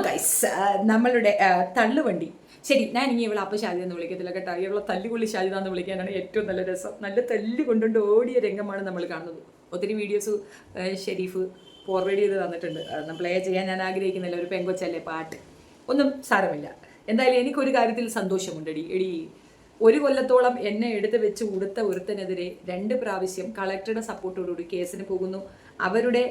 Guys നമ്മളുടെ തള്ളുവണ്ടി ശരി. ഞാൻ ഇനി ഇവളെ അപ്പോൾ ഷാജിദ എന്ന് വിളിക്കത്തില്ല കേട്ടോ. ഇവളെ തല്ലുകൊള്ളി ഷാജിദ എന്ന് വിളിക്കാനാണ് ഏറ്റവും നല്ല രസം. നല്ല തല്ല് കൊണ്ടുകൊണ്ട് ഓടിയ രംഗമാണ് നമ്മൾ കാണുന്നത്. ഒത്തിരി വീഡിയോസ് ഷെരീഫ് ഫോർവേഡ് ചെയ്ത് തന്നിട്ടുണ്ട്. പ്ലേ ചെയ്യാൻ ഞാൻ ആഗ്രഹിക്കുന്നില്ല. ഒരു പെങ്കൊച്ചല്ലേ, പാട്ട് ഒന്നും സാരമില്ല. എന്തായാലും എനിക്കൊരു കാര്യത്തിൽ സന്തോഷമുണ്ട്. എടി ഒരു കൊല്ലത്തോളം എന്നെ എടുത്ത് വെച്ച് കൊടുത്ത ഒരുത്തനെതിരെ 2 പ്രാവശ്യം കളക്ടറുടെ സപ്പോർട്ടോടുകൂടി കേസിന് പോകുന്നു. അവരുടെ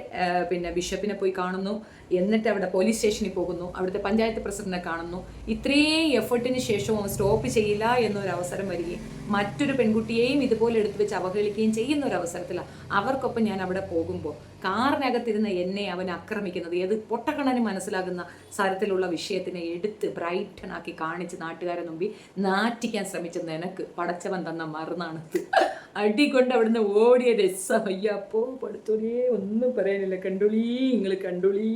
ബിഷപ്പിനെ പോയി കാണുന്നു. എന്നിട്ട് അവിടെ പോലീസ് സ്റ്റേഷനിൽ പോകുന്നു. അവിടുത്തെ പഞ്ചായത്ത് പ്രസിഡന്റിനെ കാണുന്നു. ഇത്രയും എഫേർട്ടിന് ശേഷവും സ്റ്റോപ്പ് ചെയ്യില്ല എന്നൊരവസരം വരികയും മറ്റൊരു പെൺകുട്ടിയെയും ഇതുപോലെ എടുത്തു വെച്ച് അവഹേളിക്കുകയും ചെയ്യുന്ന ഒരു അവസരത്തിലാണ് അവർക്കൊപ്പം ഞാൻ അവിടെ പോകുമ്പോൾ കാറിനകത്തിരുന്ന് എന്നെ അവൻ ആക്രമിക്കുന്നത് ഏത് പൊട്ടക്കണന് മനസ്സിലാകുന്ന തരത്തിലുള്ള വിഷയത്തിനെ എടുത്ത് ബ്രൈറ്റനാക്കി കാണിച്ച് നാട്ടുകാരെ മുമ്പിൽ നാറ്റിക്കാൻ ശ്രമിച്ച നിനക്ക് പടച്ചവൻ തന്ന മറുനാണത് അടികൊണ്ട് അവിടുന്ന് ഓടിയ രസം. അയ്യപ്പോ പടുത്തോലേ, ഒന്നും പറയാനില്ല. കണ്ടുളീ നിങ്ങൾ കണ്ടുളീ.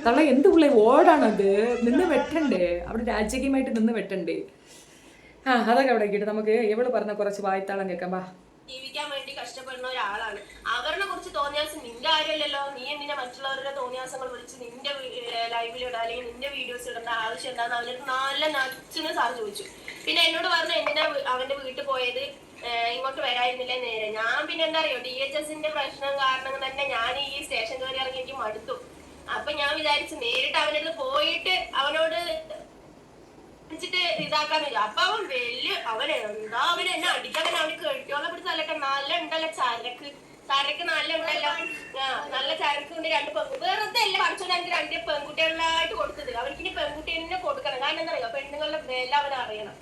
തള്ള എന്ത് പിള്ളേ ഓടാണത്? നിന്ന് വെട്ടണ്ടേ? അവിടെ രാജകീയമായിട്ട് നിന്ന് വെട്ടണ്ടേ? അതൊക്കെ അവിടെ കേട്ട് നമുക്ക് എവള് പറഞ്ഞ കുറച്ച് വായ്ത്താളം കേൾക്കാം. വാ. ജീവിക്കാൻ വേണ്ടി കഷ്ടപ്പെടുന്ന ഒരാളാണ്. അവരുടെ കുറിച്ച് തോന്നിയാസം നിന്റെ കാര്യമല്ലല്ലോ. നീ എന്തിനാ മറ്റുള്ളവരുടെ തോന്നിയാസങ്ങൾ വിളിച്ച് നിന്റെ ലൈവിൽ ഇടാ അല്ലെങ്കിൽ നിന്റെ വീഡിയോസ് ഇടേണ്ട ആവശ്യം എന്താന്ന് അവനൊരു നല്ല നച്ചിന് സാർ ചോദിച്ചു. പിന്നെ എന്നോട് പറഞ്ഞു എന്തിനാ അവന്റെ വീട്ടിൽ പോയത്, ഇങ്ങോട്ട് വരായിരുന്നില്ലേ നേരെ. ഞാൻ പിന്നെ എന്താ അറിയോ, DHSന്റെ പ്രശ്നം കാരണം തന്നെ ഞാൻ ഈ സ്റ്റേഷൻ കയറി ഇറങ്ങി എനിക്ക് മടുത്തു. അപ്പൊ ഞാൻ വിചാരിച്ചു നേരിട്ട് അവനടുത്ത് പോയിട്ട് അവനോട് ഇതാക്കാന്ന് വിചാരിച്ചു. അപ്പൊ അവൻ അവനെന്താ എന്നെ അടിക്കാൻ അവന് കെട്ടിയോളം പിടിച്ച് നല്ല നല്ല ഉണ്ടല്ലോ ചരക്ക് നല്ല ഉണ്ടല്ലോ. നല്ല ചരക്ക് ഉണ്ട്. 2 വെറുതെ അല്ല പഠിച്ചോണ്ട് എനിക്ക് 2 പെൺകുട്ടികളായിട്ട് കൊടുത്തത്. അവർക്ക് ഇനി പെൺകുട്ടിയെ കൊടുക്കണം. കാരണം എന്താ പറയുക, പെണ്ണുങ്ങളുടെ വില അവൻ അറിയണം.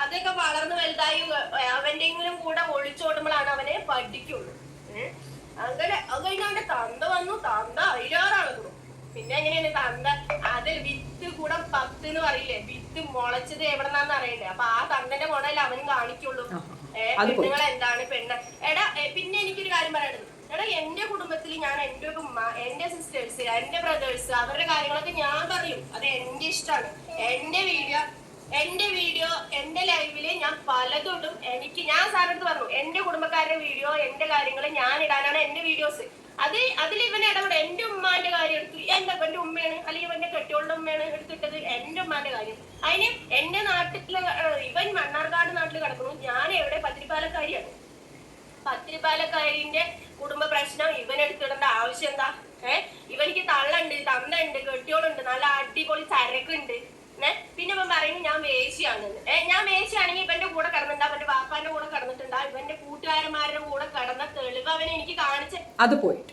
അതൊക്കെ വളർന്ന് വലുതായി അവന്റെങ്കിലും കൂടെ ഒളിച്ചോടുമ്പോഴാണ് അവനെ പഠിക്കുള്ളൂ. അങ്ങനെ അത് കഴിഞ്ഞ അവന്റെ തന്ത വന്നു. തന്ത അയിലാറാണ്. പിന്നെ എങ്ങനെയാണ് തന്ത അതിൽ വിത്ത് കൂടെ 10 എന്ന് പറയില്ലേ, വിത്ത് മുളച്ചത് എവിടെന്നാന്ന് അറിയണ്ടേ. അപ്പൊ ആ തന്തന്റെ മോഡൽ അവനും കാണിക്കുള്ളൂ. പെണ്ണുങ്ങൾ എന്താണ് പെണ്ണ്. എടാ പിന്നെ എനിക്കൊരു കാര്യം പറയാനുള്ളത്. എടാ എന്റെ കുടുംബത്തിൽ ഞാൻ എന്റെ ഉമ്മ, എന്റെ സിസ്റ്റേഴ്സ്, എന്റെ ബ്രദേഴ്സ് അവരുടെ കാര്യങ്ങളൊക്കെ ഞാൻ പറയും. അത് എന്റെ ഇഷ്ടമാണ്. എന്റെ വീഡിയോ എന്റെ ലൈവില് ഞാൻ പലതും ഞാൻ സാറിനടുത്ത് പറഞ്ഞു എന്റെ കുടുംബക്കാരുടെ വീഡിയോ എന്റെ കാര്യങ്ങൾ ഞാൻ ഇടാനാണ് എന്റെ വീഡിയോസ്. അതിൽ ഇവനെ ഇടപെടും. എന്റെ ഉമ്മാന്റെ കാര്യം എടുത്തു, എന്റെ ഉമ്മയാണ് അല്ലെങ്കിൽ എന്റെ കെട്ടിയോളുടെ ഉമ്മയാണ് എടുത്തിട്ടത് എന്റെ ഉമ്മാന്റെ കാര്യം. അതിന് എന്റെ നാട്ടില് ഇവൻ മണ്ണാർക്കാട് നാട്ടിൽ കിടക്കുന്നു, ഞാൻ എവിടെ പത്തിരിപ്പാലക്കാരിയാണ്. പത്തിരിപ്പാലക്കാരിന്റെ കുടുംബ പ്രശ്നം ഇവൻ എടുത്തിടേണ്ട ആവശ്യം എന്താ? ഇവനിക്ക് തള്ളുണ്ട്, തന്തയുണ്ട്, കെട്ടിയോളുണ്ട്, നല്ല അടിപൊളി ചരക്കുണ്ട്. പിന്നെ ഇവൻ പറയുന്നത് ഞാൻ വേശിയാണെന്ന്. ഞാൻ വേശിയാണെങ്കിൽ ഇവന്റെ കൂടെ കിടന്നിട്ടുണ്ടാ, അവന്റെ വാപ്പാന്റെ കൂടെ കിടന്നിട്ടുണ്ടാ, ഇവന്റെ കൂട്ടുകാരന്മാരുടെ കൂടെ കിടന്ന തെളിവ് അവൻ എനിക്ക് കാണിച്ച. അത് പോയിട്ട്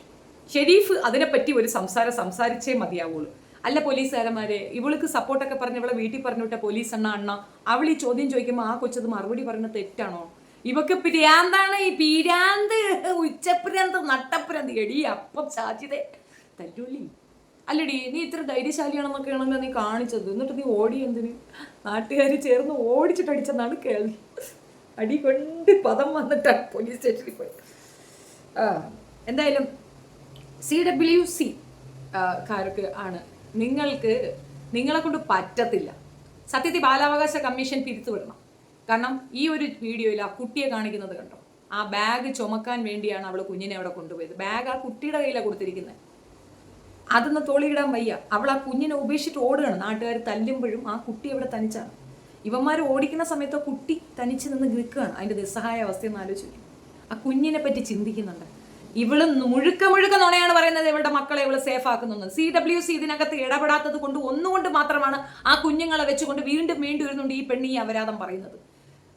ഷെരീഫ് അതിനെപ്പറ്റി ഒരു സംസാരിച്ചേ മതിയാവുള്ളൂ. അല്ല പോലീസുകാരന്മാരെ, ഇവൾക്ക് സപ്പോർട്ടൊക്കെ പറഞ്ഞ് ഇവളെ വീട്ടിൽ പറഞ്ഞു വിട്ട പോലീസ് അണ്ണ അവൾ ഈ ചോദ്യം ചോദിക്കുമ്പോൾ ആ കൊച്ചത് മറുപടി പറയുന്നത് തെറ്റാണോ? ഇവക്ക് പിരാന്താണ്. ഈ പീരാന്ത്, ഉച്ചപ്രാന്ത്, നട്ടപ്രാന്ത്. എടി അപ്പം സാധ്യതേ തല്ലുള്ളി അല്ലടി, നീ ഇത്ര ധൈര്യശാലിയാണെന്നൊക്കെ ആണല്ലോ നീ കാണിച്ചത്. എന്നിട്ട് നീ ഓടി എന്തിന്? നാട്ടുകാർ ചേർന്ന് ഓടിച്ചിട്ടടിച്ചെന്നാണ് കേൾവി. അടി കൊണ്ട് പദം വന്നിട്ടാണ് പോലീസ് സ്റ്റേഷനിൽ പോയത്. എന്തായാലും CWC കാർക്ക് ആണ് നിങ്ങളെ കൊണ്ട് പറ്റത്തില്ല. സത്യത്തിൽ ബാലാവകാശ കമ്മീഷൻ തിരുത്തുവിടണം. കാരണം ഈ ഒരു വീഡിയോയിൽ ആ കുട്ടിയെ കാണിക്കുന്നത് കണ്ടോ? ആ ബാഗ് ചുമക്കാൻ വേണ്ടിയാണ് അവൾ കുഞ്ഞിനെ അവിടെ കൊണ്ടുപോയത്. ബാഗ് ആ കുട്ടിയുടെ കയ്യിലാണ് കൊടുത്തിരിക്കുന്നത്. അതൊന്ന് തോളിയിടാൻ വയ്യ. അവൾ ആ കുഞ്ഞിനെ ഉപേക്ഷിച്ചിട്ട് ഓടുകയാണ്. നാട്ടുകാർ തല്ലുമ്പോഴും ആ കുട്ടി അവിടെ തനിച്ചാണ്. ഇവന്മാർ ഓടിക്കുന്ന സമയത്ത് ആ കുട്ടി തനിച്ച് നിന്ന് നിൽക്കുകയാണ്. അതിൻ്റെ നിസ്സഹായ അവസ്ഥയെന്ന് ആലോചിക്കും. ആ കുഞ്ഞിനെ പറ്റി ചിന്തിക്കുന്നുണ്ട്. ഇവള് മുഴുക്ക നുണയാണ് പറയുന്നത് ഇവളുടെ മക്കളെ ഇവള് സേഫ് ആക്കുന്നു. CWC ഇതിനകത്ത് ഇടപെടാത്തത് കൊണ്ട് ഒന്നുകൊണ്ട് മാത്രമാണ് ആ കുഞ്ഞുങ്ങളെ വെച്ചുകൊണ്ട് വീണ്ടും ഇരുന്നുകൊണ്ട് ഈ പെണ്ണ് ഈ അപരാധം പറയുന്നത്.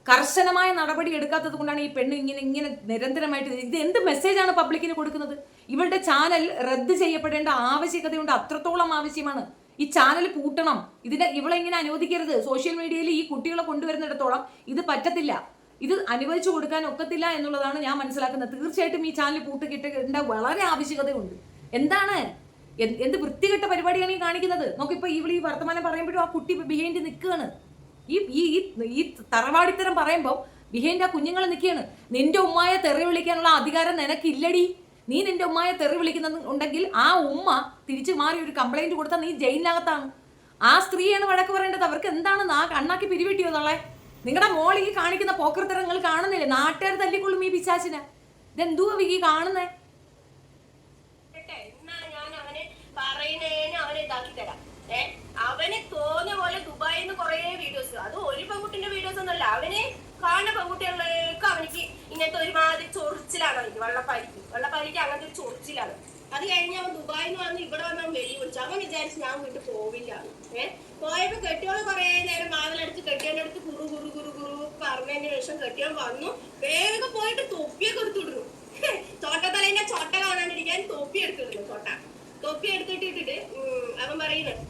കർശനമായ നടപടി എടുക്കാത്തത് കൊണ്ടാണ് ഈ പെണ്ണ് ഇങ്ങനെ നിരന്തരമായിട്ട്. ഇത് എന്ത് മെസ്സേജാണ് പബ്ലിക്കിന് കൊടുക്കുന്നത്? ഇവളുടെ ചാനൽ റദ്ദ് ചെയ്യപ്പെടേണ്ട ആവശ്യകതയുണ്ട്. അത്രത്തോളം ആവശ്യമാണ്. ഈ ചാനൽ പൂട്ടണം. ഇവളെ ഇങ്ങനെ അനുവദിക്കരുത്. സോഷ്യൽ മീഡിയയിൽ ഈ കുട്ടികളെ കൊണ്ടുവരുന്നിടത്തോളം ഇത് പറ്റത്തില്ല. ഇത് അനുവദിച്ചു കൊടുക്കാൻ ഒക്കത്തില്ല എന്നുള്ളതാണ് ഞാൻ മനസ്സിലാക്കുന്നത്. തീർച്ചയായിട്ടും ഈ ചാനൽ പൂട്ടിക്കിട്ടേണ്ട വളരെ ആവശ്യകതയുണ്ട്. എന്താണ് എന്ത് വൃത്തികെട്ട പരിപാടിയാണ് ഈ കാണിക്കുന്നത്? നോക്കിപ്പോ ഈ വർത്തമാനം പറയുമ്പോഴും ആ കുട്ടി ബിഹൈൻഡ് നിൽക്കുകയാണ്. ഈ തറവാടിത്തരം പറയുമ്പോൾ ബിഹൈൻഡ് ആ കുഞ്ഞുങ്ങൾ നിൽക്കുകയാണ്. നിന്റെ ഉമ്മായെ തെറി വിളിക്കാനുള്ള അധികാരം നിനക്കില്ലടി. നീ നിന്റെ ഉമ്മായെ തെറി വിളിക്കുന്നുണ്ടെങ്കിൽ ആ ഉമ്മ തിരിച്ചു മാറി ഒരു കംപ്ലൈന്റ് കൊടുത്താൽ നീ ജയിലിനകത്താണ്. ആ സ്ത്രീയാണ് വഴക്ക് പറയേണ്ടത്. അവർക്ക് എന്താണ് അണ്ണാക്കി പിരിവെട്ടിയോ? നിങ്ങളുടെ മോൾ ഈ കാണിക്കുന്ന പോക്കർത്തരങ്ങൾ കാണുന്നില്ലേ? നാട്ടുകാർ തല്ലിക്കൊള്ളും ഈ പിശാചിനെ. ഇതെന്തുവാ വിക്കി കാണുന്നേ? എന്നാ ഞാൻ അവനെ പറയുന്നതിന് അവനെ ഇതാക്കി തരാം. അവന് തോന്നിയ പോലെ ദുബായിൽ നിന്ന് കുറെ വീഡിയോസ്, അത് ഒരു പെൺകുട്ടിന്റെ വീഡിയോസ് ഒന്നുമല്ല, അവന് കാണുന്ന പെൺകുട്ടികളിലേക്ക് അവനിക്ക് ഇങ്ങനത്തെ ഒരുമാതിരി ചൊറിച്ചിലാണ്. അവനിക്ക് വെള്ളപ്പാലിക്ക് അങ്ങനത്തെ ഒരു ചൊറിച്ചിലാണ്. അത് കഴിഞ്ഞ് അവൻ ദുബായിൽ നിന്ന് വന്ന് ഇവിടെ വന്ന് അവൻ വെളി വിളിച്ചു. അവൻ വിചാരിച്ചു ഞാൻ വീട്ടിൽ പോവില്ല. പോയപ്പോ കെട്ടിയോള് കുറെ നേരം വാതിലടിച്ച് കെട്ടിയോന്റെ അടുത്ത് കുറു കുറു കുറു കുറു പറഞ്ഞതിന് ശേഷം കെട്ടിയോൻ വന്നു. വേഗം പോയിട്ട് തൊപ്പിയൊക്കെ എടുത്തിടുന്നു. ചോട്ടത്തലേന്റെ ചോട്ട കാണാണ്ടിരിക്കാൻ തൊപ്പി എടുത്തിടുന്നു. തൊപ്പി എടുത്തിട്ടിട്ട് അവൻ പറയുന്നത്,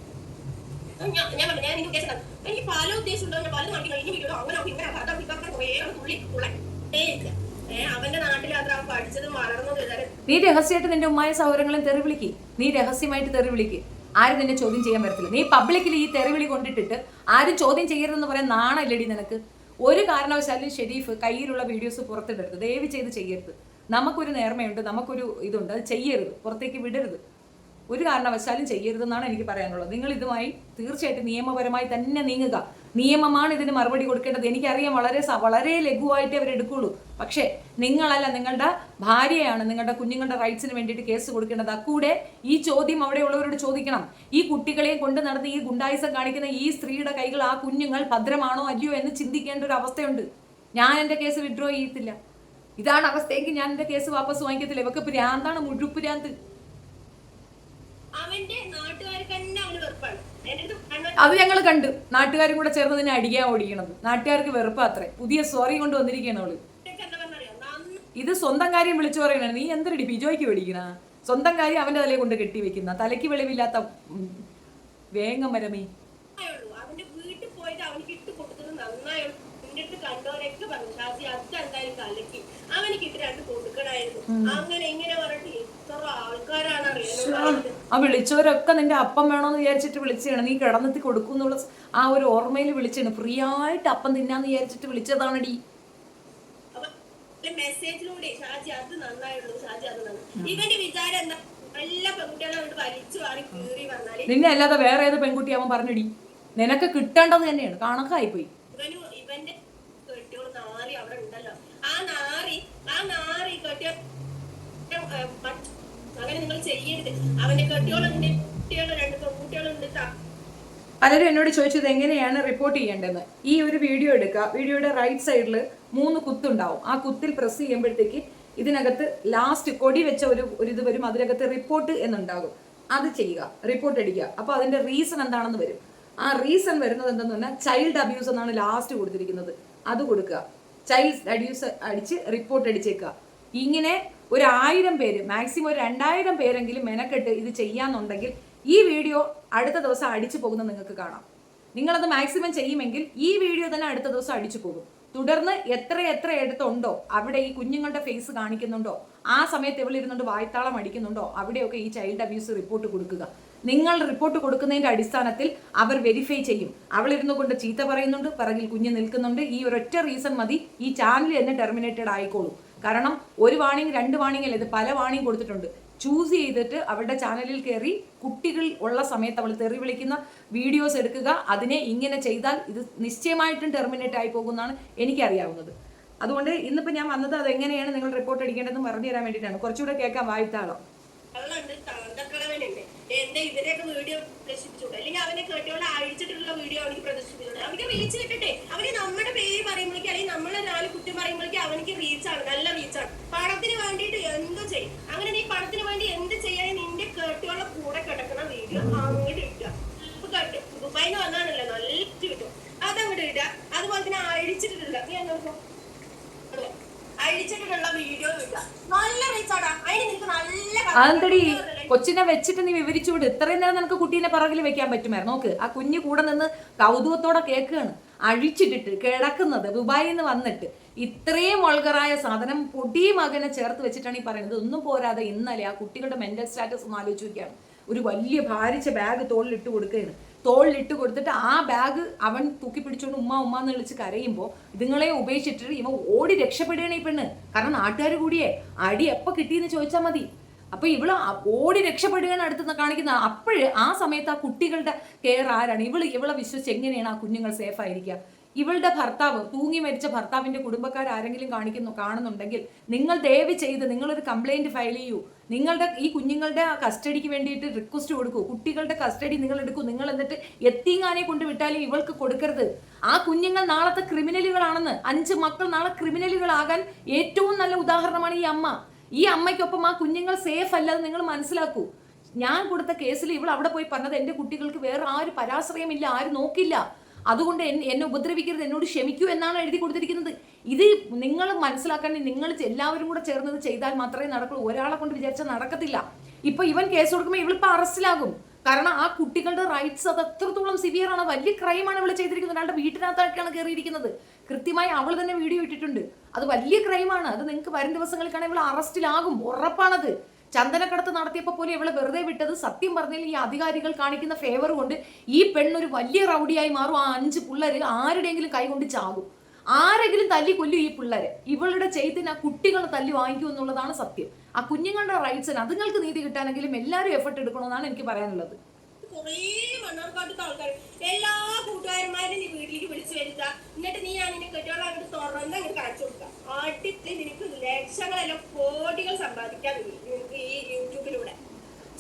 ഞാൻ പറഞ്ഞു ഞാൻ എനിക്ക് ഉദ്ദേശം എനിക്ക് പല ഉദ്ദേശം ഉണ്ടോ, ഞാൻ പല കാണിക്കുന്നു, ഇനി വീഡിയോ അങ്ങനെ ഇങ്ങനെ കുറേ തുള്ളി തുള്ളേ ഇല്ല. അവന്റെ നാട്ടിൽ അത് അവൻ പഠിച്ചതും വളർന്നതും. നീ രഹസ്യമായിട്ട് നിന്റെ ഉമ്മായ സൗകര്യങ്ങളും തെറി വിളിക്ക്. നീ രഹസ്യമായിട്ട് തെറി വിളിക്ക്. ആരും നിന്നെ ചോദ്യം ചെയ്യാൻ വരത്തില്ല. നീ പബ്ലിക്കിൽ ഈ തെറിവിളി കൊണ്ടിട്ടിട്ട് ആരും ചോദ്യം ചെയ്യരുതെന്ന് പറയാൻ നാണമില്ലടി നിനക്ക്. ഒരു കാരണവശാലും ഷെരീഫ് കയ്യിലുള്ള വീഡിയോസ് പുറത്തിടരുത്, ദയവ് ചെയ്ത് ചെയ്യരുത്. നമുക്കൊരു നേർമയുണ്ട്, നമുക്കൊരു ഇതുണ്ട്, അത് ചെയ്യരുത്, പുറത്തേക്ക് വിടരുത്. ഒരു കാരണവശാലും ചെയ്യരുതെന്നാണ് എനിക്ക് പറയാനുള്ളത്. നിങ്ങൾ ഇതുമായി തീർച്ചയായിട്ടും നിയമപരമായി തന്നെ നീങ്ങുക. നിയമമാണ് ഇതിന് മറുപടി കൊടുക്കേണ്ടത്. എനിക്കറിയാം വളരെ ലഘുവായിട്ടേ അവരെടുക്കുള്ളൂ. പക്ഷേ നിങ്ങളല്ല, നിങ്ങളുടെ ഭാര്യയാണ് നിങ്ങളുടെ കുഞ്ഞുങ്ങളുടെ റൈറ്റ്സിന് വേണ്ടിയിട്ട് കേസ് കൊടുക്കേണ്ടത്. അക്കൂടെ ഈ ചോദ്യം അവിടെയുള്ളവരോട് ചോദിക്കണം. ഈ കുട്ടികളെയും കൊണ്ട് നടന്ന് ഈ ഗുണ്ടായിസം കാണിക്കുന്ന ഈ സ്ത്രീയുടെ കൈകൾ ആ കുഞ്ഞുങ്ങൾ ഭദ്രമാണോ അല്ലയോ എന്ന് ചിന്തിക്കേണ്ട ഒരു അവസ്ഥയുണ്ട്. ഞാൻ എൻ്റെ കേസ് വിഡ്രോ ചെയ്യത്തില്ല. ഇതാണ് അവസ്ഥയെങ്കിൽ ഞാൻ എൻ്റെ കേസ് വാപ്പസ് വാങ്ങിക്കത്തില്ല. ഇവക്ക് ഭ്രാന്താണ്, മുഴുപ്പുരാന്ത്. അത് ഞങ്ങൾ കണ്ടു. നാട്ടുകാരും കൂടെ ചേർന്ന് നിന്നെ അടിക്കാൻ ഓടിക്കണത്. നാട്ടുകാർക്ക് വെറുപ്പാ അത്രേ. പുതിയ സോറി കൊണ്ട് വന്നിരിക്കുകയാണ് അവള്. ഇത് സ്വന്തം കാര്യം വിളിച്ചു പറയണ. നീ എന്തിനടി ബിജോയ്ക്ക് മേടിക്കണ? സ്വന്തം കാര്യം അവന്റെ തലയെ കൊണ്ട് കെട്ടി വെക്കുന്ന തലയ്ക്ക് വെളിവില്ലാത്ത വേങ്ങമരമേ. അവന്റെ വീട്ടിൽ പോയിട്ട് അവനിക്ക് ഇട്ട് കൊടുത്തത് നന്നായുള്ളൂ. കണ്ടോരൊക്കെ പറഞ്ഞു ഷാസി അതെന്തായാലും കലക്കി അവനിക്ക് ഇട്ട് രണ്ട് കൊടുക്കണായിരുന്നു. അങ്ങനെ ഇങ്ങനെ പറഞ്ഞിട്ട് എത്ര ആൾക്കാരാണ് അറിയാൻ. ആ വിളിച്ചവരൊക്കെ നിന്റെ അപ്പം വേണോന്ന് വിചാരിച്ചിട്ട് വിളിച്ചാണ്. നീ കിടന്നെത്തി കൊടുക്കും എന്നുള്ള ആ ഒരു ഓർമ്മയിൽ വിളിച്ചാണ്. ഫ്രീ ആയിട്ട് അപ്പം തിന്നാന്ന് വിചാരിച്ചിട്ട് വിളിച്ചതാണടി. മെസ്സേജിലൂടെ ഷാജി അത് നന്നായുള്ളൂ, ഷാജി അത് നന്നായി. ഇവന്റെ വിചാരം എന്താ, എല്ലാ പെൺകുട്ടികളും അവിടെ വലിച്ചു വാറി കീറി വന്നാല് നിന്നെ അല്ലാതെ വേറെ ഏത് പെൺകുട്ടി അവൻ പറഞ്ഞടി. നിനക്ക് കിട്ടേണ്ടത് തന്നെയാണ്. കണക്കായിപ്പോയി. ഇവന്റെ കെട്ടിയോള് നാറി അവിടെ ഉണ്ടല്ലോ. ആ നാറി കെട്ടിയ അങ്ങനെ നിങ്ങൾ ചെയ്യരുത്. അവന്റെ കെട്ടിയോളുണ്ട്, കുട്ടികളും രണ്ട് പെൺകുട്ടികളുണ്ട്. പലരും എന്നോട് ചോദിച്ചത് എങ്ങനെയാണ് റിപ്പോർട്ട് ചെയ്യേണ്ടതെന്ന്. ഈ ഒരു വീഡിയോ എടുക്കുക. വീഡിയോയുടെ റൈറ്റ് സൈഡിൽ 3 കുത്തുണ്ടാവും. ആ കുത്തിൽ പ്രസ് ചെയ്യുമ്പോഴത്തേക്ക് ഇതിനകത്ത് ലാസ്റ്റ് കൊടി വെച്ച ഒരു ഇത് വരും. അതിനകത്ത് റിപ്പോർട്ട് എന്നുണ്ടാകും. അത് ചെയ്യുക, റിപ്പോർട്ട് അടിക്കുക. അപ്പോൾ അതിന്റെ റീസൺ എന്താണെന്ന് വരും. ആ റീസൺ വരുന്നത് എന്തെന്ന് പറഞ്ഞാൽ ചൈൽഡ് അബ്യൂസ് എന്നാണ് ലാസ്റ്റ് കൊടുത്തിരിക്കുന്നത്. അത് കൊടുക്കുക. ചൈൽഡ് അബ്യൂസ് അടിച്ച് റിപ്പോർട്ട് അടിച്ചേക്കുക. ഇങ്ങനെ ഒരു 1000 പേര്, മാക്സിമം ഒരു 2000 പേരെങ്കിലും മെനക്കെട്ട് ഇത് ചെയ്യാന്നുണ്ടെങ്കിൽ ഈ വീഡിയോ അടുത്ത ദിവസം അടിച്ചു പോകുന്നത് നിങ്ങൾക്ക് കാണാം. നിങ്ങളത് മാക്സിമം ചെയ്യുമെങ്കിൽ ഈ വീഡിയോ തന്നെ അടുത്ത ദിവസം അടിച്ചു പോകും. തുടർന്ന് എത്ര എടുത്തുണ്ടോ അവിടെ ഈ കുഞ്ഞുങ്ങളുടെ ഫേസ് കാണിക്കുന്നുണ്ടോ, ആ സമയത്ത് ഇവളിരുന്നുകൊണ്ട് വായ്ത്താളം അടിക്കുന്നുണ്ടോ, അവിടെയൊക്കെ ഈ ചൈൽഡ് അബ്യൂസ് റിപ്പോർട്ട് കൊടുക്കുക. നിങ്ങൾ റിപ്പോർട്ട് കൊടുക്കുന്നതിന്റെ അടിസ്ഥാനത്തിൽ അവർ വെരിഫൈ ചെയ്യും. അവളിരുന്നു കൊണ്ട് ചീത്ത പറയുന്നുണ്ട്, പിറകിൽ കുഞ്ഞ് നിൽക്കുന്നുണ്ട്. ഈ ഒരൊറ്റ റീസൺ മതി ഈ ചാനൽ തന്നെ ടെർമിനേറ്റഡ് ആയിക്കോളൂ. കാരണം ഒരു വാണിംഗ് 2 വാണിംഗ് അല്ല, ഇത് പല വാണിംഗ് കൊടുത്തിട്ടുണ്ട്. ചൂസ് ചെയ്തിട്ട് അവരുടെ ചാനലിൽ കയറി കുട്ടികൾ ഉള്ള സമയത്ത് അവൾ തെറി വിളിക്കുന്ന വീഡിയോസ് എടുക്കുക. അതിനെ ഇങ്ങനെ ചെയ്താൽ ഇത് നിശ്ചയമായിട്ടും ടെർമിനേറ്റ് ആയി പോകുമെന്നാണ് എനിക്കറിയാവുന്നത്. അതുകൊണ്ട് ഇന്നിപ്പോൾ ഞാൻ വന്നത് അതെങ്ങനെയാണ് നിങ്ങൾ റിപ്പോർട്ട് അടിക്കേണ്ടതെന്ന് പറഞ്ഞു തരാൻ വേണ്ടിയിട്ടാണ്. കുറച്ചുകൂടെ കേൾക്കാൻ വായിത്താളോ. എന്റെ ഇവരെയൊക്കെ വീഡിയോ പ്രദർശിപ്പിച്ചോട്ടെ, അല്ലെങ്കിൽ അവനെ കേട്ടോളെ അഴിച്ചിട്ടുള്ള വീഡിയോ അവനിക്ക് പ്രദർശിപ്പിച്ചോട്ടെ. അവർക്ക് റീച്ച് കിട്ടട്ടെ. അവന് നമ്മുടെ പേര് പറയുമ്പോഴേക്കും അല്ലെങ്കിൽ നമ്മളെ 4 കുറ്റം പറയുമ്പോഴേക്കും അവനിക്ക് റീച്ചാണ്, നല്ല റീച്ചാണ്. പണത്തിന് വേണ്ടിയിട്ട് എന്ത് ചെയ്യും. അങ്ങനെ നീ പണത്തിന് വേണ്ടി എന്ത് ചെയ്യാൻ നിന്റെ കേട്ടോളെ കൂടെ കിടക്കുന്ന വീഡിയോ അങ്ങോട്ട് ഇട്ടുക. ഇപ്പൊ കേട്ട് ദുബായിന്ന് വന്നാണല്ലോ നല്ല കിട്ടും, അതങ്ങോട്ട് ഇടുക. അതുപോലെ തന്നെ അഴിച്ചിട്ടില്ല, നീ എന്നോർക്കോ അഴിച്ചിട്ടുള്ള വീഡിയോ ഇടുക. നല്ല റീച്ചാടാ. അതിന് നിനക്ക് നല്ല അതെന്തടി കൊച്ചിനെ വെച്ചിട്ട് നീ വിവരിച്ചു വിട്. ഇത്രയും നേരം നിനക്ക് കുട്ടീനെ പിറകിൽ വെക്കാൻ പറ്റുമായിരുന്നു. നോക്ക്, ആ കുഞ്ഞ് കൂടെ നിന്ന് കൗതുകത്തോടെ കേൾക്കുകയാണ്. അഴിച്ചിട്ടിട്ട് കിടക്കുന്നത് ദുബായിൽ നിന്ന് വന്നിട്ട് ഇത്രയും വൾഗറായ സാധനം പൊടി മകനെ ചേർത്ത് വെച്ചിട്ടാണ് ഈ പറയുന്നത്. ഒന്നും പോരാതെ ഇന്നലെ ആ കുട്ടികളുടെ മെന്റൽ സ്റ്റാറ്റസ് ഒന്ന് ആലോചിച്ച് നോക്കിയാണ്. ഒരു വലിയ ഭാരിച്ച ബാഗ് തോളിലിട്ട് കൊടുക്കുകയാണ്. തോളിലിട്ട് കൊടുത്തിട്ട് ആ ബാഗ് അവൻ തൂക്കി പിടിച്ചുകൊണ്ട് ഉമ്മ എന്ന് വിളിച്ച് കരയുമ്പോൾ ഇതുങ്ങളെ ഉപേക്ഷിച്ചിട്ട് ഇവ ഓടി രക്ഷപ്പെടുകയാണ് ഈ പെണ്ണ്. കാരണം നാട്ടുകാർ കൂടിയേ അടി എപ്പോൾ കിട്ടിയെന്ന് ചോദിച്ചാൽ മതി. അപ്പൊ ഇവള് ഓടി രക്ഷപ്പെടുകയാണ് അടുത്തുനിന്ന് കാണിക്കുന്നത്. അപ്പോഴ് ആ സമയത്ത് ആ കുട്ടികളുടെ കെയർ ആരാണ്? ഇവളെ വിശ്വസിച്ച് എങ്ങനെയാണ് ആ കുഞ്ഞുങ്ങൾ സേഫ് ആയിരിക്കുക? ഇവളുടെ ഭർത്താവ് തൂങ്ങി മരിച്ച ഭർത്താവിന്റെ കുടുംബക്കാർ ആരെങ്കിലും കാണുന്നുണ്ടെങ്കിൽ നിങ്ങൾ ദയവ് ചെയ്ത് നിങ്ങളൊരു കംപ്ലൈന്റ് ഫയൽ ചെയ്യൂ. നിങ്ങളുടെ ഈ കുഞ്ഞുങ്ങളുടെ കസ്റ്റഡിക്ക് വേണ്ടിയിട്ട് റിക്വസ്റ്റ് കൊടുക്കൂ. കുട്ടികളുടെ കസ്റ്റഡി നിങ്ങൾ എടുക്കൂ. നിങ്ങൾ എന്നിട്ട് എത്തിങ്ങാനെ കൊണ്ട് വിട്ടാലും ഇവൾക്ക് കൊടുക്കരുത്. ആ കുഞ്ഞുങ്ങൾ നാളത്തെ ക്രിമിനലുകളാണെന്ന്. 5 മക്കൾ നാളെ ക്രിമിനലുകളാകാൻ ഏറ്റവും നല്ല ഉദാഹരണമാണ് ഈ അമ്മ. ഈ അമ്മയ്ക്കൊപ്പം ആ കുഞ്ഞുങ്ങൾ സേഫ് അല്ലെന്ന് നിങ്ങൾ മനസ്സിലാക്കൂ. ഞാൻ കൊടുത്ത കേസിൽ ഇവൾ അവിടെ പോയി പറഞ്ഞത് എൻ്റെ കുട്ടികൾക്ക് വേറെ ആരും പരാശ്രയമില്ല, ആരും നോക്കില്ല, അതുകൊണ്ട് എന്നെ ഉപദ്രവിക്കരുത്, എന്നോട് ക്ഷമിക്കൂ എന്നാണ് എഴുതി കൊടുത്തിരിക്കുന്നത്. ഇത് നിങ്ങൾ മനസ്സിലാക്കാൻ നിങ്ങൾ എല്ലാവരും കൂടെ ചേർന്നത് ചെയ്താൽ മാത്രമേ നടക്കുള്ളൂ. ഒരാളെ കൊണ്ട് വിചാരിച്ചാൽ നടക്കത്തില്ല. ഇപ്പൊ ഇവൻ കേസ് കൊടുക്കുമ്പോൾ ഇവളിപ്പോ അറസ്റ്റിലാകും. കാരണം ആ കുട്ടികളുടെ റൈറ്റ്സ് അത് എത്രത്തോളം സിവിയർ ആണ്. വലിയ ക്രൈമാണ് ഇവൾ ചെയ്തിരിക്കുന്നത്. ഒരാളുടെ വീട്ടിനകത്തായിട്ടാണ് കയറിയിരിക്കുന്നത്. കൃത്യമായി അവൾ തന്നെ വീഡിയോ ഇട്ടിട്ടുണ്ട്. അത് വലിയ ക്രൈമാണ്. അത് നിങ്ങൾക്ക് വരും ദിവസങ്ങളിൽ കാണാൻ ഇവൾ അറസ്റ്റിലാകും, ഉറപ്പാണത്. ചന്ദനക്കടത്ത് നടത്തിയപ്പോൾ പോലും ഇവളെ വെറുതെ വിട്ടത് സത്യം പറഞ്ഞാൽ ഈ അധികാരികൾ കാണിക്കുന്ന ഫേവർ കൊണ്ട് ഈ പെണ്ണൊരു വലിയ റൗഡിയായി മാറും. ആ 5 പിള്ളേർ ആരുടെയെങ്കിലും കൈ കൊണ്ട് ചാകും. ആരെങ്കിലും തല്ലി കൊല്ലും ഈ പിള്ളേരെ. ഇവളുടെ ചെയ്തിന് ആ കുട്ടികളെ തല്ലി വാങ്ങിക്കൂ എന്നുള്ളതാണ് സത്യം. ആ കുഞ്ഞുങ്ങളുടെ റൈറ്റ്സിന് അതുങ്ങൾക്ക് നീതി കിട്ടാനെങ്കിലും എല്ലാവരും എഫർട്ട് എടുക്കണമെന്നാണ് എനിക്ക് പറയാനുള്ളത്. കുറേ മണ്ണാർക്കാട്ടത്തെ ആൾക്കാർ എല്ലാ കൂട്ടുകാരന്മാരും നീ വീട്ടിലേക്ക് വിളിച്ചു വരുത്തുക. എന്നിട്ട് നീ അതിനെ കെട്ടിയോളം അങ്ങോട്ട് തുറന്ന് അങ്ങോട്ട് കാണിച്ചു കൊടുക്കുക. ആട്ടിട്ട് നിനക്ക് ലക്ഷങ്ങളല്ല കോടികൾ സമ്പാദിക്കാൻ നിനക്ക് ഈ യൂട്യൂബിലൂടെ.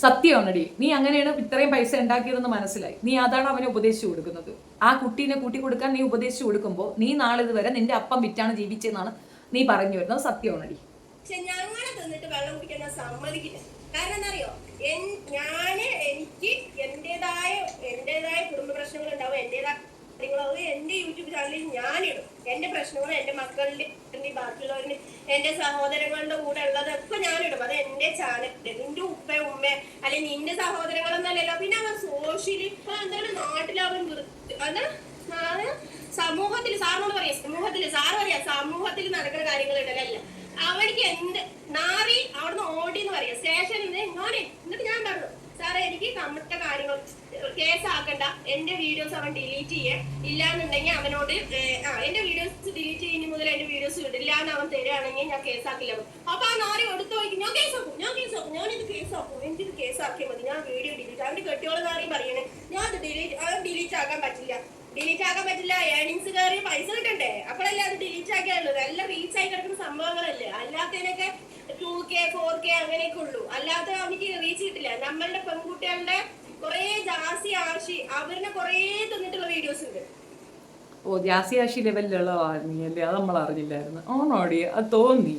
സത്യമാണടി, നീ അങ്ങനെയാണ് ഇത്രയും പൈസ ഉണ്ടാക്കിയതെന്ന് മനസ്സിലായി. നീ അതാണ് അവനെ ഉപദേശിച്ചു കൊടുക്കുന്നത്. ആ കുട്ടീനെ കൂട്ടി കൊടുക്കാൻ നീ ഉപദേശിച്ചു കൊടുക്കുമ്പോൾ നീ നാളെ ഇതുവരെ നിന്റെ അപ്പം വിറ്റാണ് ജീവിച്ചതെന്നാണ് നീ പറഞ്ഞു വരുന്നത്. സത്യമാണടി. പക്ഷെ ഞങ്ങളെ തിന്നിട്ട് വെള്ളം കുടിക്കാൻ ഞാൻ സമ്മതിക്കില്ല. കാരണം എന്താ അറിയോ, എനിക്ക് എന്റേതായ കുടുംബ പ്രശ്നങ്ങൾ ഉണ്ടാവും, എന്റേതായ കാര്യങ്ങളാവും. എന്റെ യൂട്യൂബ് ചാനലിൽ ഞാനിടും എന്റെ പ്രശ്നങ്ങളും എന്റെ മക്കളുടെ ബാക്കിയുള്ളവരുടെ എന്റെ സഹോദരങ്ങളുടെ കൂടെ ഉള്ളതൊക്കെ ഞാനിടും. അത് എന്റെ ചാനൽ. നിന്റെ ഉമ്മ അല്ലെങ്കിൽ നിന്റെ സഹോദരങ്ങളൊന്നല്ലല്ലോ. പിന്നെ അവൻ സോഷ്യലി ഇപ്പൊ എന്താണ് നാട്ടിലവൻ സമൂഹത്തിൽ സാറിനോട് പറയാം, സമൂഹത്തിൽ നടക്കുന്ന കാര്യങ്ങളുണ്ടല്ലോ. അവർക്ക് എന്ത് നാറി അവിടുന്ന് ഓടിന്ന് പറയാം സ്റ്റേഷനിൽ നിന്ന് എന്നിട്ട് ഞാൻ പറഞ്ഞു, സാറേ എനിക്ക് കമ്മിട്ട കാര്യങ്ങൾ കേസാക്കണ്ട, എന്റെ വീഡിയോസ് അവൻ ഡിലീറ്റ് ചെയ്യേ, ഇല്ലാന്നുണ്ടെങ്കിൽ അവനോട് എന്റെ വീഡിയോസ് ഡിലീറ്റ് ചെയ്യുന്ന മുതൽ എന്റെ വീഡിയോസ് ഇടില്ല എന്ന് അവൻ തരുവാണെങ്കിൽ ഞാൻ കേസാക്കില്ല. അപ്പൊ ആ നാറി എടുത്തു പോയി ഞാനിത് കേസാക്കും, എനിക്കിത് കേസാക്കിയാൽ മതി, ഞാൻ വീഡിയോ ഡിലീറ്റ്. അവന്റെ കെട്ടിയോളം നാറി പറയണേ ഞാൻ അത് ഡിലീറ്റ് ആക്കാൻ പറ്റില്ല. ഏണിങ്സ് കയറി പൈസ കിട്ടണ്ടേ, അപ്പോഴല്ലേ അത് ഡിലീറ്റ് ആക്കിയുള്ളത്. എല്ലാം റീച്ച് ആയി കിടക്കുന്ന സംഭവങ്ങളല്ലേ. അല്ലാത്തതിനൊക്കെ 2K 4K അങ്ങനെയൊക്കെ ഉള്ളൂ. അല്ലാത്ത അവർക്ക് റീച്ച് കിട്ടില്ല. നമ്മളുടെ പെൺകുട്ടികളുടെ കുറെ ജാസി ആശി അവരിനെ കുറെ തന്നിട്ടുള്ള വീഡിയോസ് ഉണ്ട്. ജാസി ആശി ലെവലിലുള്ള നീയല്ലേ, അത് നമ്മൾ അറിഞ്ഞില്ലായിരുന്നു. ഓണോടി, അത് തോന്നി,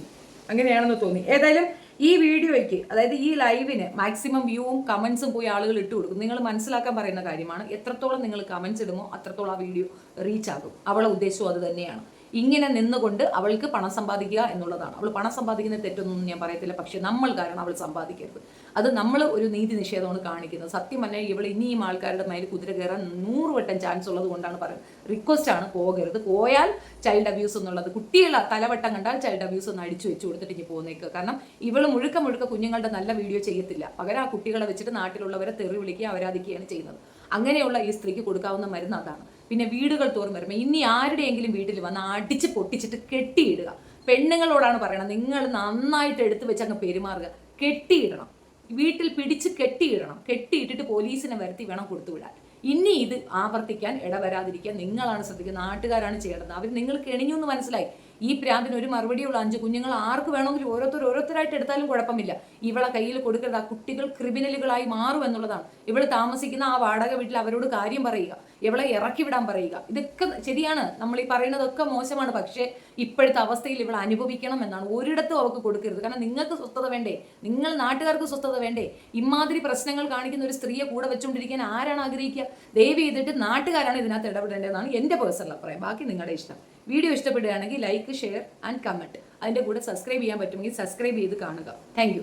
അങ്ങനെയാണെന്ന് തോന്നി. ഏതായാലും ഈ വീഡിയോയ്ക്ക്, അതായത് ഈ ലൈവിന് മാക്സിമം വ്യൂവും കമന്റ്സും പോയി ആളുകൾ ഇട്ട് കൊടുക്കും. നിങ്ങൾ മനസ്സിലാക്കാൻ പറയുന്ന കാര്യമാണ്. എത്രത്തോളം നിങ്ങൾ കമന്റ്സ് ഇടുമോ അത്രത്തോളം ആ വീഡിയോ റീച്ച് ആകും. അവളെ ഉദ്ദേശവും അത് തന്നെയാണ്. ഇങ്ങനെ നിന്നുകൊണ്ട് അവൾക്ക് പണം സമ്പാദിക്കുക എന്നുള്ളതാണ്. അവൾ പണം സമ്പാദിക്കുന്ന തെറ്റൊന്നും ഞാൻ പറയത്തില്ല. പക്ഷെ നമ്മൾ കാരണം അവൾ സമ്പാദിക്കരുത്. അത് നമ്മൾ ഒരു നീതി നിഷേധമാണ് കാണിക്കുന്നത്. സത്യം പറഞ്ഞാൽ ഇവൾ ഇനിയും ആൾക്കാരുടെ മേൽ കുതിര കയറാൻ 100 വട്ടം ചാൻസ് ഉള്ളത് കൊണ്ടാണ് പറയുന്നത്. റിക്വസ്റ്റ് ആണ്, പോകരുത്. പോയാൽ ചൈൽഡ് അബ്യൂസ് എന്നുള്ളത്, കുട്ടികളെ തലവട്ടം കണ്ടാൽ ചൈൽഡ് അബ്യൂസ് ഒന്ന് അടിച്ചു വെച്ച് കൊടുത്തിട്ട് ഇനി പോകുന്നേക്കുക. കാരണം ഇവൾ മുഴുക്ക കുഞ്ഞുങ്ങളുടെ നല്ല വീഡിയോ ചെയ്യത്തില്ല. പകരം ആ കുട്ടികളെ വെച്ചിട്ട് നാട്ടിലുള്ളവരെ തെറി വിളിക്കുക, അവരാധിക്കുകയാണ് ചെയ്യുന്നത്. അങ്ങനെയുള്ള ഈ സ്ത്രീക്ക് കൊടുക്കാവുന്ന മരുന്ന് അതാണ്. പിന്നെ വീടുകൾ തോറും വരുമ്പോൾ ഇനി ആരുടെയെങ്കിലും വീട്ടിൽ വന്ന് അടിച്ച് പൊട്ടിച്ചിട്ട് കെട്ടിയിടുക. പെണ്ണുങ്ങളോടാണ് പറയണത്, നിങ്ങൾ നന്നായിട്ട് എടുത്തു വെച്ച് അങ്ങ് പെരുമാറുക. കെട്ടിയിടണം, വീട്ടിൽ പിടിച്ച് കെട്ടിയിടണം. കെട്ടിയിട്ടിട്ട് പോലീസിനെ വരുത്തി വേണം കൊടുത്തുവിടാൻ. ഇനി ഇത് ആവർത്തിക്കാൻ ഇടവരാതിരിക്കാൻ നിങ്ങളാണ് ശ്രദ്ധിക്കുന്നത്. നാട്ടുകാരാണ് ചെയ്യേണ്ടത്. അവർ നിങ്ങൾ കെണിഞ്ഞു എന്ന് മനസ്സിലായി. ഈ പ്രാന്തിന് ഒരു മറുപടിയുള്ള 5 കുഞ്ഞുങ്ങൾ ആർക്ക് വേണമെങ്കിലും ഓരോരുത്തരായിട്ട് എടുത്താലും കുഴപ്പമില്ല. ഇവളെ കയ്യിൽ കൊടുക്കരുത്. ആ കുട്ടികൾ ക്രിമിനലുകളായി മാറും എന്നുള്ളതാണ്. ഇവൾ താമസിക്കുന്ന ആ വാടക വീട്ടിൽ അവരോട് കാര്യം പറയുക, ഇവളെ ഇറക്കി വിടാൻ പറയുക. ഇതൊക്കെ ശരിയാണ്, നമ്മൾ ഈ പറയുന്നതൊക്കെ മോശമാണ്. പക്ഷേ ഇപ്പോഴത്തെ അവസ്ഥയിൽ ഇവൾ അനുഭവിക്കണം എന്നാണ്. ഒരിടത്തും അവൾക്ക് കൊടുക്കരുത്. കാരണം നിങ്ങൾക്ക് സ്വസ്ഥത വേണ്ടേ, നിങ്ങൾ നാട്ടുകാർക്ക് സ്വസ്ഥത വേണ്ടേ? ഇമാതിരി പ്രശ്നങ്ങൾ കാണിക്കുന്ന ഒരു സ്ത്രീയെ കൂടെ വെച്ചുകൊണ്ടിരിക്കാൻ ആരാണ് ആഗ്രഹിക്കുക? ദയവ് ചെയ്തിട്ട് നാട്ടുകാരാണ് ഇതിനകത്ത് ഇടപെടേണ്ടതെന്നാണ് എൻ്റെ പേഴ്സണൽ അഭിപ്രായം. ബാക്കി നിങ്ങളുടെ ഇഷ്ടം. വീഡിയോ ഇഷ്ടപ്പെടുകയാണെങ്കിൽ ലൈക്ക്, ഷെയർ ആൻഡ് കമൻറ്റ്. അതിൻ്റെ കൂടെ സബ്സ്ക്രൈബ് ചെയ്യാൻ പറ്റുമെങ്കിൽ സബ്സ്ക്രൈബ് ചെയ്ത് കാണുക. താങ്ക്